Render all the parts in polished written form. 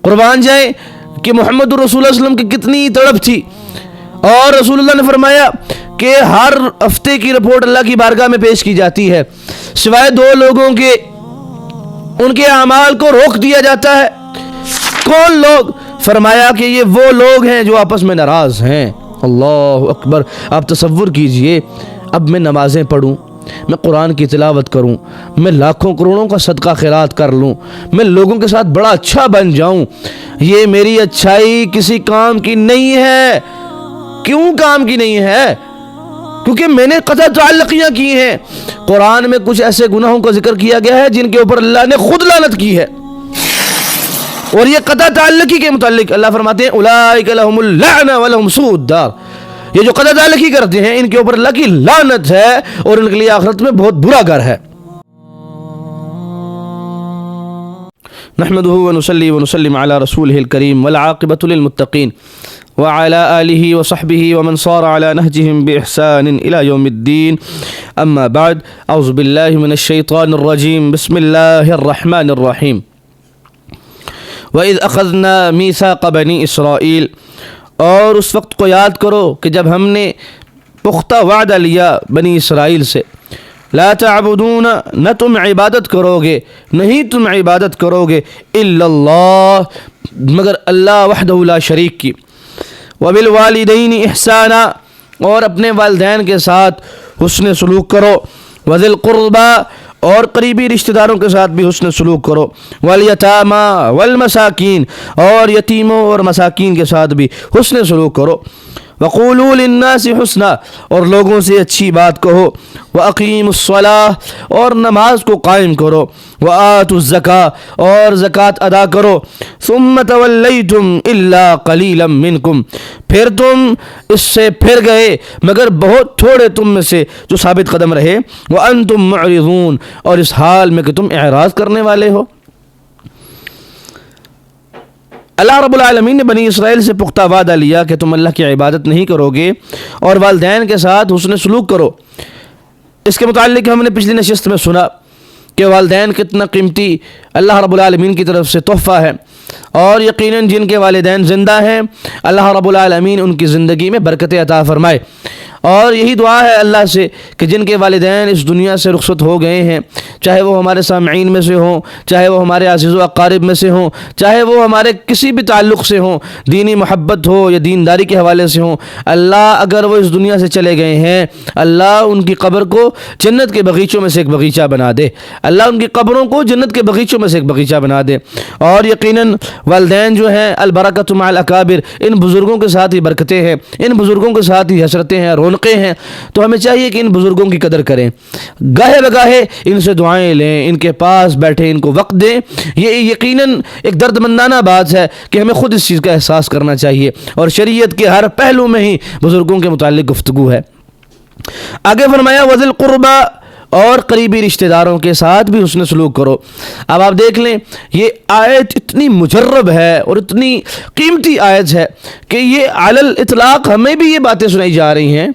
قربان جائیں کہ محمد رسول اللہ صلی اللہ علیہ وسلم کی کتنی تڑپ تھی، اور رسول اللہ نے فرمایا کہ ہر ہفتے کی رپورٹ اللہ کی بارگاہ میں پیش کی جاتی ہے، سوائے 2 لوگوں کے ان کے اعمال کو روک دیا جاتا ہے۔ کون لوگ؟ فرمایا کہ یہ وہ لوگ ہیں جو آپس میں ناراض ہیں۔ اللہ اکبر! آپ تصور کیجئے، اب میں نمازیں پڑھوں، میں قرآن کی تلاوت کروں، میں لاکھوں کروڑوں کا صدقہ خیرات کر لوں، میں لوگوں کے ساتھ بڑا اچھا بن جاؤں، یہ میری اچھائی کسی کام کی نہیں ہے۔ کیوں کام کی نہیں ہے؟ کیونکہ میں نے قطع تعلقیاں کی ہیں۔ قرآن میں کچھ ایسے گناہوں کا ذکر کیا گیا ہے جن کے اوپر اللہ نے خود لعنت کی ہے، اور یہ قطع تعلقی کے متعلق اللہ فرماتے ہیں اولئک لہم اللعنہ ولہم سوء الدار، یہ جو قطع تعلقی کرتے ہیں ان کے اوپر اللہ کی لعنت ہے اور ان کے لیے آخرت میں بہت برا گھر ہے۔ نحمدہ ونصلی ونسلم علی رسولہ الکریم والعاقبۃ للمتقین وعلى آلہ وصحبہ ومن صار على نہجہم بإحسان إلى یوم الدین، اما بعد، اعوذ باللہ من الشیطان الرجیم، بسم اللہ الرحمن الرحیم۔ وَإِذْ أَخَذْنَا مِيثَاقَ بَنِي إِسْرَائِيل، اور اس وقت کو یاد کرو کہ جب ہم نے پختہ وعدہ لیا بنی اسرائیل سے، لا تعبدون، نہ تم عبادت کرو گے، نہیں تم عبادت کرو گے، الا اللہ، مگر اللہ وحدہ لا شریک کی، وبالوالدین احسانا، اور اپنے والدین کے ساتھ حسن سلوک کرو، وذی القربى، اور قریبی رشتہ داروں کے ساتھ بھی حسن سلوک کرو، والیتامی والمساکین، اور یتیموں اور مساکین کے ساتھ بھی حسن سلوک کرو، وقولوا للناس حسنا، اور لوگوں سے اچھی بات کہو، واقیموا الصلاۃ، اور نماز کو قائم کرو، وآتوا الزکاۃ، اور زکوٰۃ ادا کرو، ثم تولیتم الا قلیلا منکم، پھر تم اس سے پھر گئے مگر بہت تھوڑے تم میں سے جو ثابت قدم رہے، وانتم معرضون، اور اس حال میں کہ تم اعراض کرنے والے ہو۔ اللہ رب العالمین نے بنی اسرائیل سے پختہ وعدہ لیا کہ تم اللہ کی عبادت نہیں کرو گے اور والدین کے ساتھ حسن سلوک کرو۔ اس کے متعلق ہم نے پچھلی نشست میں سنا کہ والدین کتنا قیمتی اللہ رب العالمین کی طرف سے تحفہ ہے، اور یقیناً جن کے والدین زندہ ہیں اللہ رب العالمین ان کی زندگی میں برکت عطا فرمائے، اور یہی دعا ہے اللہ سے کہ جن کے والدین اس دنیا سے رخصت ہو گئے ہیں، چاہے وہ ہمارے سامعین میں سے ہوں، چاہے وہ ہمارے عزیز و اقارب میں سے ہوں، چاہے وہ ہمارے کسی بھی تعلق سے ہوں، دینی محبت ہو یا دینداری کے حوالے سے ہوں، اللہ اگر وہ اس دنیا سے چلے گئے ہیں، اللہ ان کی قبر کو جنت کے بغیچوں میں سے ایک بغیچہ بنا دے، اللہ ان کی قبروں کو جنت کے بغیچوں میں سے ایک بغیچہ بنا دے۔ اور یقیناً والدین جو ہیں البرکۃ مع الاکابر، ان بزرگوں کے ساتھ ہی برکتیں ہیں، ان بزرگوں کے ساتھ ہی حسرتیں ہیں، رونقیں ہیں، تو ہمیں چاہیے کہ ان بزرگوں کی قدر کریں، گاہے بگاہے ان سے دعائیں لیں، ان کے پاس بیٹھیں، ان کو وقت دیں۔ یہ یقیناً ایک درد مندانہ بات ہے کہ ہمیں خود اس چیز کا احساس کرنا چاہیے، اور شریعت کے ہر پہلو میں ہی بزرگوں کے متعلق گفتگو ہے۔ آگے فرمایا وذی القربى، اور قریبی رشتہ داروں کے ساتھ بھی حسن سلوک کرو۔ اب آپ دیکھ لیں یہ آیت اتنی مجرب ہے اور اتنی قیمتی آیت ہے کہ یہ علی الاطلاق ہمیں بھی یہ باتیں سنائی جا رہی ہیں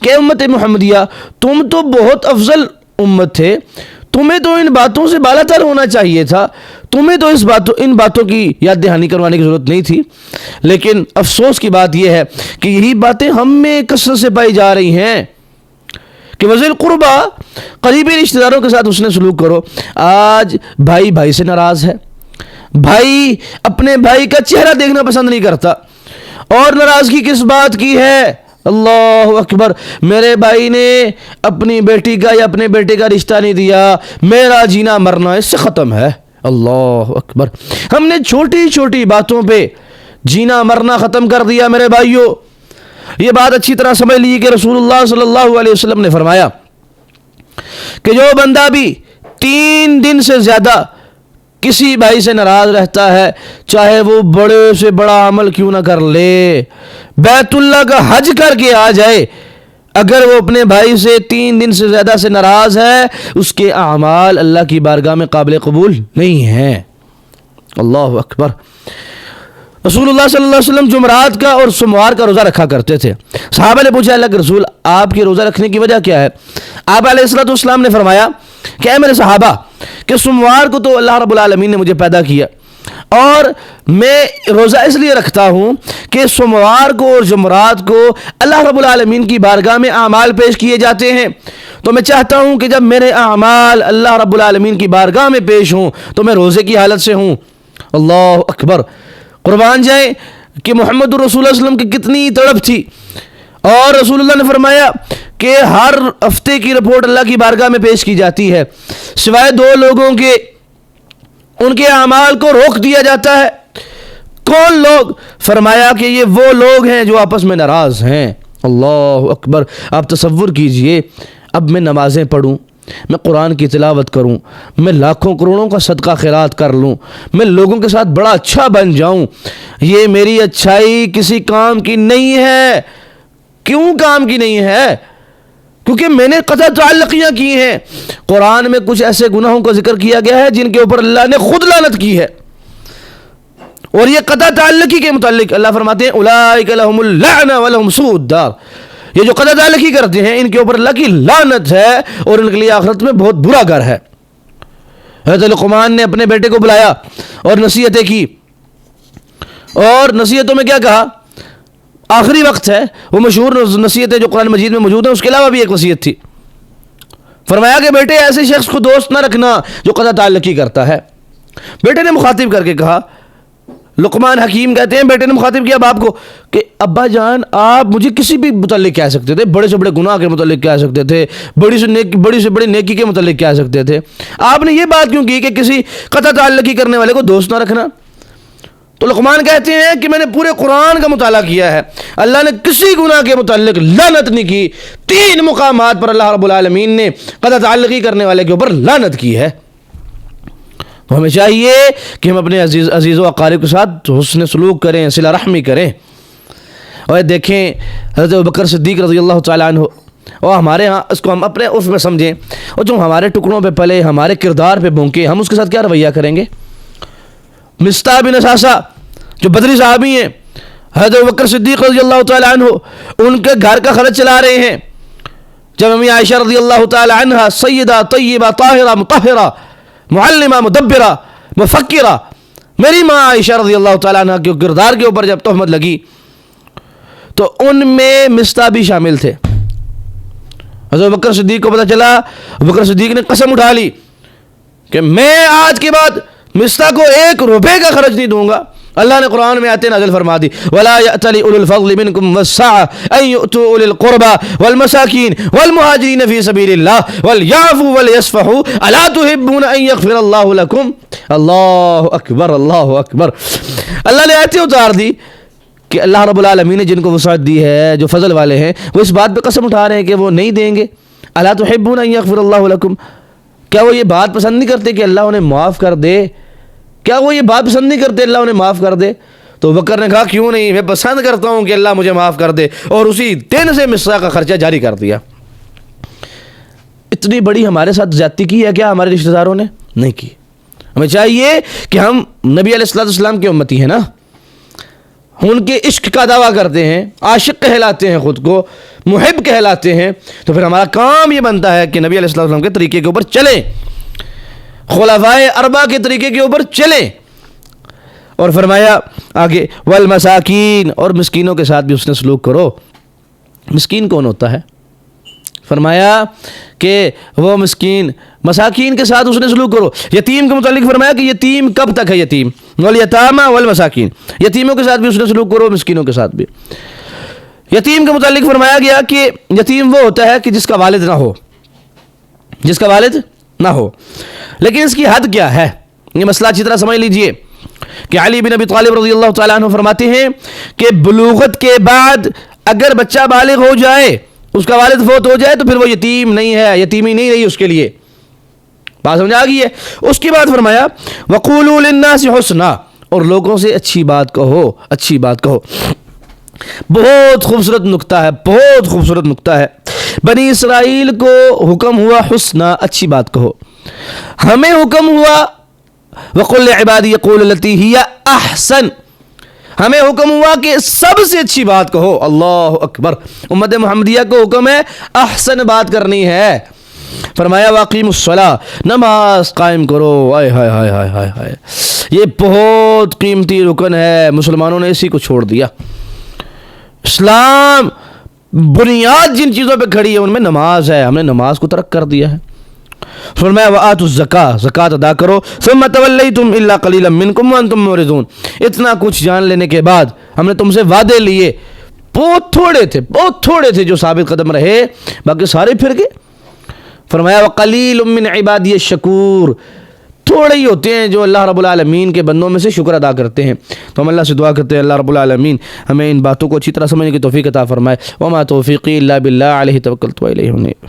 کہ امت محمدیہ تم تو بہت افضل امت تھے، تمہیں تو ان باتوں سے بالا تر ہونا چاہیے تھا، تمہیں تو ان باتوں کی یاد دہانی کروانے کی ضرورت نہیں تھی، لیکن افسوس کی بات یہ ہے کہ یہی باتیں ہم میں کثرت سے پائی جا رہی ہیں کہ وذی القربى، قریبی رشتہ داروں کے ساتھ حسن سلوک کرو۔ آج بھائی بھائی سے ناراض ہے، بھائی اپنے بھائی کا چہرہ دیکھنا پسند نہیں کرتا، اور ناراضگی کس بات کی ہے؟ اللہ اکبر، میرے بھائی نے اپنی بیٹی کا یا اپنے بیٹے کا رشتہ نہیں دیا، میرا جینا مرنا اس سے ختم ہے۔ اللہ اکبر، ہم نے چھوٹی چھوٹی باتوں پہ جینا مرنا ختم کر دیا۔ میرے بھائیوں، یہ بات اچھی طرح سمجھ لیجیے کہ رسول اللہ صلی اللہ علیہ وسلم نے فرمایا کہ جو بندہ بھی 3 دن سے زیادہ کسی بھائی سے ناراض رہتا ہے، چاہے وہ بڑے سے بڑا عمل کیوں نہ کر لے، بیت اللہ کا حج کر کے آ جائے، اگر وہ اپنے بھائی سے 3 دن سے زیادہ سے ناراض ہے، اس کے اعمال اللہ کی بارگاہ میں قابل قبول نہیں ہیں۔ اللہ اکبر۔ رسول اللہ صلی اللہ علیہ وسلم جمعرات کا اور سوموار کا روزہ رکھا کرتے تھے۔ صحابہ نے پوچھا اللہ کے رسول آپ کے روزہ رکھنے کی وجہ کیا ہے؟ آپ علیہ الصلوۃ والسلام نے فرمایا کہ اے میرے صحابہ، کہ سوموار کو تو اللہ رب العالمین نے مجھے پیدا کیا، اور میں روزہ اس لیے رکھتا ہوں کہ سوموار کو اور جمعرات کو اللہ رب العالمین کی بارگاہ میں اعمال پیش کیے جاتے ہیں، تو میں چاہتا ہوں کہ جب میرے اعمال اللہ رب العالمین کی بارگاہ میں پیش ہوں تو میں روزے کی حالت سے ہوں۔ اللہ اکبر! قربان جائیں کہ محمد رسول اللہ صلی اللہ علیہ وسلم کی کتنی تڑپ تھی، اور رسول اللہ نے فرمایا کہ ہر ہفتے کی رپورٹ اللہ کی بارگاہ میں پیش کی جاتی ہے، سوائے 2 لوگوں کے ان کے اعمال کو روک دیا جاتا ہے۔ کون لوگ؟ فرمایا کہ یہ وہ لوگ ہیں جو آپس میں ناراض ہیں۔ اللہ اکبر! آپ تصور کیجئے، اب میں نمازیں پڑھوں، میں قرآن کی تلاوت کروں، میں لاکھوں کروڑوں کا صدقہ خیرات کر لوں، میں لوگوں کے ساتھ بڑا اچھا بن جاؤں، یہ میری اچھائی کسی کام کی نہیں ہے۔ کیوں کام کی نہیں ہے؟ کیونکہ میں نے قطع تعلقیاں کی ہیں۔ قرآن میں کچھ ایسے گناہوں کا ذکر کیا گیا ہے جن کے اوپر اللہ نے خود لعنت کی ہے، اور یہ قطع تعلقی کے متعلق اللہ فرماتے ہیں اولئک لہم اللعنہ ولہم سوء الدار، یہ جو قطع تعلقی کرتے ہیں ان کے اوپر اللہ کی لعنت ہے اور ان کے لیے آخرت میں بہت برا گھر ہے۔ حضرت لقمان نے اپنے بیٹے کو بلایا اور نصیحتیں کی، اور نصیحتوں میں کیا کہا؟ آخری وقت ہے، وہ مشہور نصیحتیں جو قرآن مجید میں موجود ہیں، اس کے علاوہ بھی ایک وصیت تھی۔ فرمایا کہ بیٹے ایسے شخص کو دوست نہ رکھنا جو قطع تعلقی کرتا ہے۔ بیٹے نے مخاطب کر کے کہا، لقمان حکیم کہتے ہیں بیٹے نے مخاطب کیا باپ کو کہ ابا جان آپ مجھے کسی بھی متعلق کہہ سکتے تھے، بڑے سے بڑے گناہ کے متعلق کہہ سکتے تھے، بڑی سے بڑی نیکی کے متعلق کہہ سکتے تھے، آپ نے یہ بات کیوں کی کہ کسی قطع تعلقی کرنے والے کو دوست نہ رکھنا؟ تو لقمان کہتے ہیں کہ میں نے پورے قرآن کا مطالعہ کیا ہے، اللہ نے کسی گناہ کے متعلق لعنت نہیں کی، 3 مقامات پر اللہ رب العالمین نے قطع تعلقی کرنے والے کے اوپر لعنت کی ہے۔ تو ہمیں چاہیے کہ ہم اپنے عزیز و اقارب کے ساتھ حسن سلوک کریں، صلہ رحمی کریں۔ اور دیکھیں حضرت ابوبکر صدیق رضی اللہ تعالیٰ عنہ، اور ہمارے ہاں اس کو ہم اپنے عرف میں سمجھیں، اور جو ہمارے ٹکڑوں پہ پلے، ہمارے کردار پہ بھونکے، ہم اس کے ساتھ کیا رویہ کریں گے؟ مصطح بن اساسہ جو بدری صحابی ہیں، حضرت ابوبکر صدیق رضی اللہ تعالیٰ عنہ ان کے گھر کا خرچ چلا رہے ہیں، جب امی عائشہ رضی اللہ تعالیٰ عنہ سیدہ طیبہ طاہرہ مطہرہ معلمہ مدبرہ مفکرہ، میری ماں عائشہ رضی اللہ تعالیٰ عنہ کے کردار کے اوپر جب تہمت لگی تو ان میں مصطح بھی شامل تھے۔ حضرت ابوبکر صدیق کو پتہ چلا، ابوبکر صدیق نے قسم اٹھا لی کہ میں آج کے بعد مصطح کو 1 روپے کا خرچ نہیں دوں گا۔ اللہ نے قرآن میں آیتیں نازل فرما دی، وَلَا يَأْتَلِ أُولُو الْفَضْلِ مِنْكُمْ وَالسَّعَةِ أَنْ يُؤْتُوا أُولِي الْقُرْبَى وَالْمَسَاكِينِ وَالْمُهَاجِرِينَ فِي سَبِيلِ اللَّهِ وَلْيَعْفُوا وَلْيَصْفَحُوا أَلَا تُحِبُّونَ أَنْ يَغْفِرَ اللَّهُ لَكُمْ؟ اللہ اکبر، اللہ اکبر! اللہ نے آیتیں اتار دی کہ اللہ رب العالمین نے جن کو وسعت دی ہے، جو فضل والے ہیں، وہ اس بات پہ قسم اٹھا رہے ہیں کہ وہ نہیں دیں گے۔ أَلَا تُحِبُّونَ أَنْ يَغْفِرَ اللَّهُ لَكُمْ؟ کیا وہ یہ بات پسند نہیں کرتے کہ اللہ انہیں معاف کر دے؟ کیا وہ یہ بات پسند نہیں کرتے اللہ انہیں معاف کر دے؟ تو بکر نے کہا کیوں نہیں، میں پسند کرتا ہوں کہ اللہ مجھے معاف کر دے، اور اسی دن سے مصطح کا خرچہ جاری کر دیا۔ اتنی بڑی ہمارے ساتھ زیادتی کی ہے کیا ہمارے رشتہ داروں نے؟ نہیں کی۔ ہمیں چاہیے کہ ہم نبی علیہ السلام کے امتی ہیں نا، ان کے عشق کا دعویٰ کرتے ہیں، عاشق کہلاتے ہیں، خود کو محب کہلاتے ہیں، تو پھر ہمارا کام یہ بنتا ہے کہ نبی علیہ السلام کے طریقے کے اوپر چلیں، خلفائے اربعہ کے طریقے کے اوپر چلیں۔ اور فرمایا آگے والمساکین، اور مسکینوں کے ساتھ بھی اس نے سلوک کرو۔ مسکین کون ہوتا ہے؟ فرمایا کہ وہ مسکین، مساکین کے ساتھ اس نے سلوک کرو۔ یتیم کے متعلق فرمایا کہ یتیم کب تک ہے یتیم، والیتامى والمساکین، یتیموں کے ساتھ بھی اس نے سلوک کرو، مسکینوں کے ساتھ بھی۔ یتیم کے متعلق فرمایا گیا کہ یتیم وہ ہوتا ہے کہ جس کا والد نہ ہو، جس کا والد نہ ہو، لیکن اس کی حد کیا ہے؟ یہ مسئلہ اچھی طرح سمجھ لیجئے کہ علی بن ابی طالب رضی اللہ تعالیٰ عنہ فرماتے ہیں کہ بلوغت کے بعد اگر بچہ بالغ ہو جائے، اس کا والد فوت ہو جائے، تو پھر وہ یتیم نہیں ہے، یتیمی نہیں رہی اس کے لیے۔ بات سمجھ آ گئی ہے؟ اس کے بعد فرمایا وَقُولُوا لِلنَّاسِ حُسْنًا، اور لوگوں سے اچھی بات کہو، اچھی بات کہو۔ بہت خوبصورت نکتہ ہے، بہت خوبصورت نکتہ ہے۔ بنی اسرائیل کو حکم ہوا حسنا، اچھی بات کہو۔ ہمیں حکم ہوا وَقُلْ لِعِبَادِي يَقُولُوا الَّتِي هِيَ أَحْسَنُ، ہمیں حکم ہوا کہ سب سے اچھی بات کہو۔ اللہ اکبر! امت محمدیہ کو حکم ہے احسن بات کرنی ہے، فرمایا واقیم الصلاۃ، نماز قائم کرو۔ آئے ہائے ہائے ہائے ہائے ہائے، یہ بہت قیمتی رکن ہے، مسلمانوں نے اسی کو چھوڑ دیا۔ اسلام بنیاد جن چیزوں پہ کھڑی ہے ان میں نماز ہے، ہم نے نماز کو ترک کر دیا ہے۔ فرمایا وآتوا الزکاۃ، زکوٰۃ ادا کرو۔ ثم تولیتم الا قلیلا منکم وانتم معرضون، اتنا کچھ جان لینے کے بعد ہم نے تم سے وعدے لیے، بہت تھوڑے تھے جو ثابت قدم رہے، باقی سارے پھر گئے۔ فرمایا وقلیل من عبادی الشکور، تھوڑے ہی ہوتے ہیں جو اللہ رب العالمین کے بندوں میں سے شکر ادا کرتے ہیں۔ تو ہم اللہ سے دعا کرتے ہیں اللہ رب العالمین ہمیں ان باتوں کو اچھی طرح سمجھنے کی توفیق عطا فرمائے۔ وما توفیقی الا باللہ علیہ توکلت و الیہ انیب۔